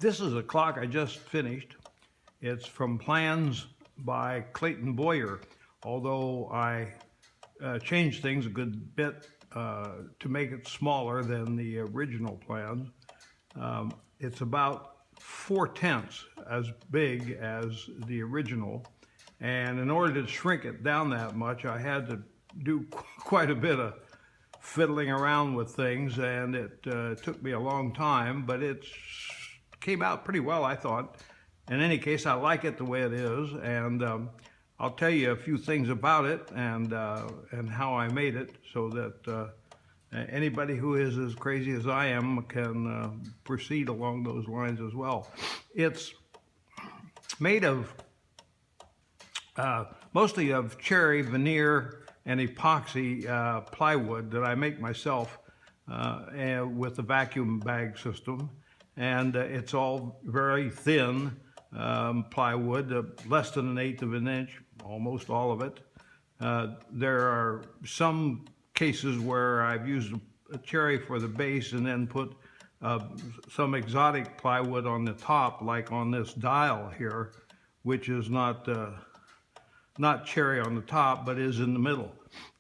This is a clock I just finished. It's from plans by Clayton Boyer, although I changed things a good bit to make it smaller than the original plans. It's about 4/10 as big as the original, and in order to shrink it down that much, I had to do quite a bit of fiddling around with things, and it took me a long time, but it came out pretty well, I thought. In any case, I like it the way it is, and I'll tell you a few things about it and how I made it, so that anybody who is as crazy as I am can proceed along those lines as well. It's made of mostly of cherry veneer and epoxy plywood that I make myself with the vacuum bag system, and it's all very thin plywood, less than 1/8 of an inch, almost all of it. There are some cases where I've used a cherry for the base and then put some exotic plywood on the top, like on this dial here, which is not cherry on the top, but is in the middle,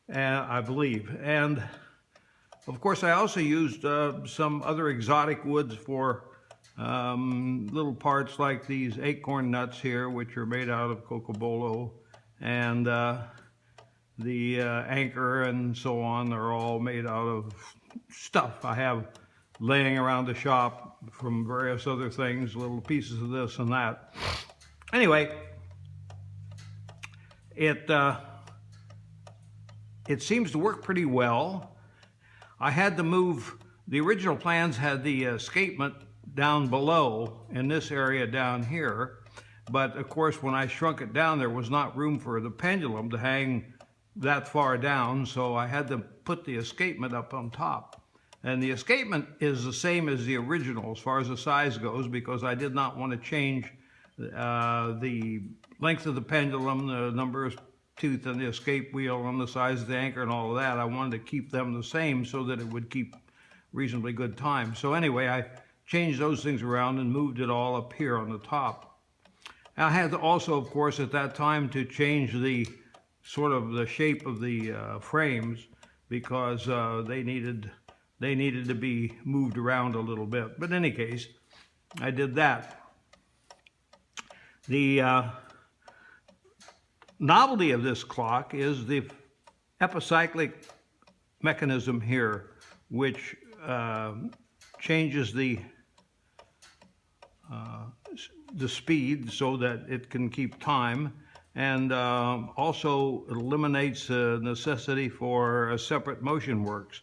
I believe. And of course, I also used some other exotic woods for little parts like these acorn nuts here, which are made out of cocobolo, and the anchor and so on are all made out of stuff I have laying around the shop from various other things, little pieces of this and that. Anyway, it seems to work pretty well. I had to move, the original plans had the escapement down below in this area down here, but of course when I shrunk it down there was not room for the pendulum to hang that far down, so I had to put the escapement up on top. And the escapement is the same as the original as far as the size goes, because I did not want to change the length of the pendulum, the number of tooth and the escape wheel, and the size of the anchor and all of that. I wanted to keep them the same so that it would keep reasonably good time. So anyway, I changed those things around and moved it all up here on the top. I had to also, of course, at that time to change the sort of the shape of the frames, because they needed to be moved around a little bit. But in any case, I did that. The novelty of this clock is the epicyclic mechanism here, which changes the speed so that it can keep time, and also eliminates the necessity for a separate motion works,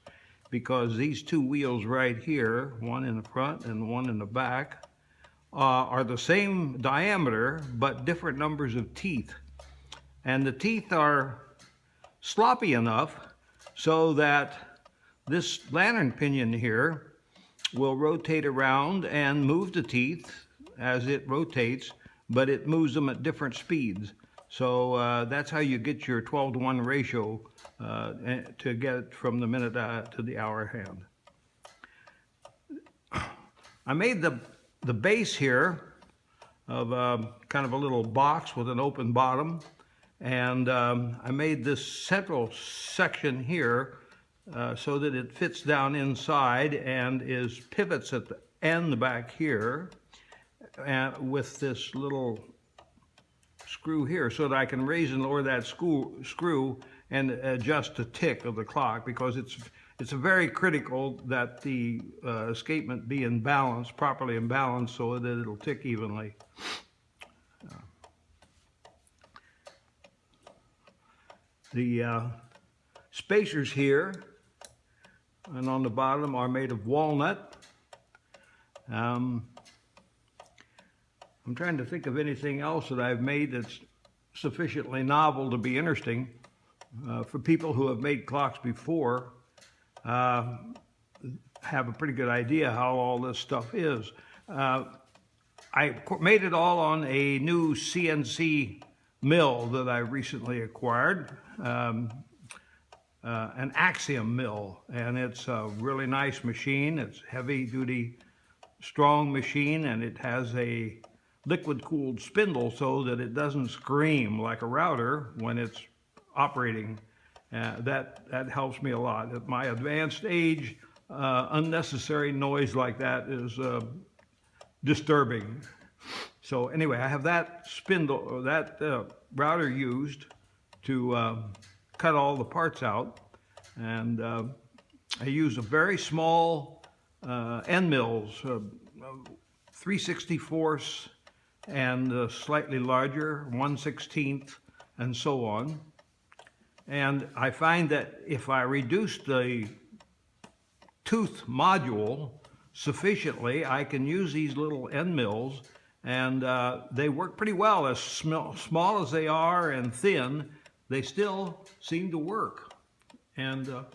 because these two wheels right here, one in the front and one in the back, are the same diameter but different numbers of teeth. And the teeth are sloppy enough so that this lantern pinion here will rotate around and move the teeth as it rotates, but it moves them at different speeds. So that's how you get your 12-to-1 ratio to get from the minute to the hour hand. I made the base here of kind of a little box with an open bottom, and I made this central section here so that it fits down inside and is pivots at the end back here, with this little screw here, so that I can raise and lower that screw and adjust the tick of the clock, because it's very critical that the escapement be in balance, properly in balance, so that it'll tick evenly. The spacers here and on the bottom are made of walnut. I'm trying to think of anything else that I've made that's sufficiently novel to be interesting for people who have made clocks before. Have a pretty good idea how all this stuff is. I made it all on a new CNC mill that I recently acquired, an Axiom mill, and it's a really nice machine. It's heavy duty strong machine, and it has a liquid-cooled spindle so that it doesn't scream like a router when it's operating. That helps me a lot. At my advanced age, unnecessary noise like that is disturbing. So anyway, I have that spindle, or that router used to cut all the parts out, and I use a very small end mills, 3/64 and slightly larger, 1/16, and so on. And I find that if I reduce the tooth module sufficiently, I can use these little end mills, and they work pretty well. As small as they are and thin, they still seem to work and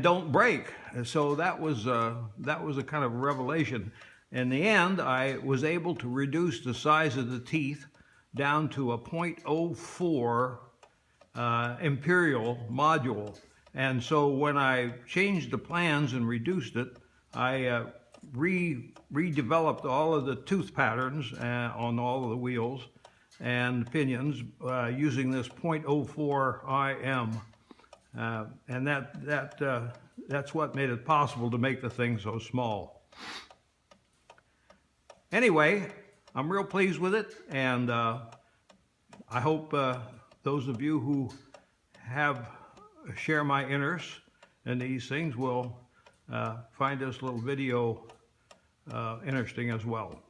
don't break. So that was a kind of revelation. In the end, I was able to reduce the size of the teeth down to a 0.04 imperial module. And so when I changed the plans and reduced it, I redeveloped all of the tooth patterns on all of the wheels and pinions using this 0.04 IM. And that's what made it possible to make the thing so small. Anyway, I'm real pleased with it, and I hope those of you who share my interest in these things will find this little video interesting as well.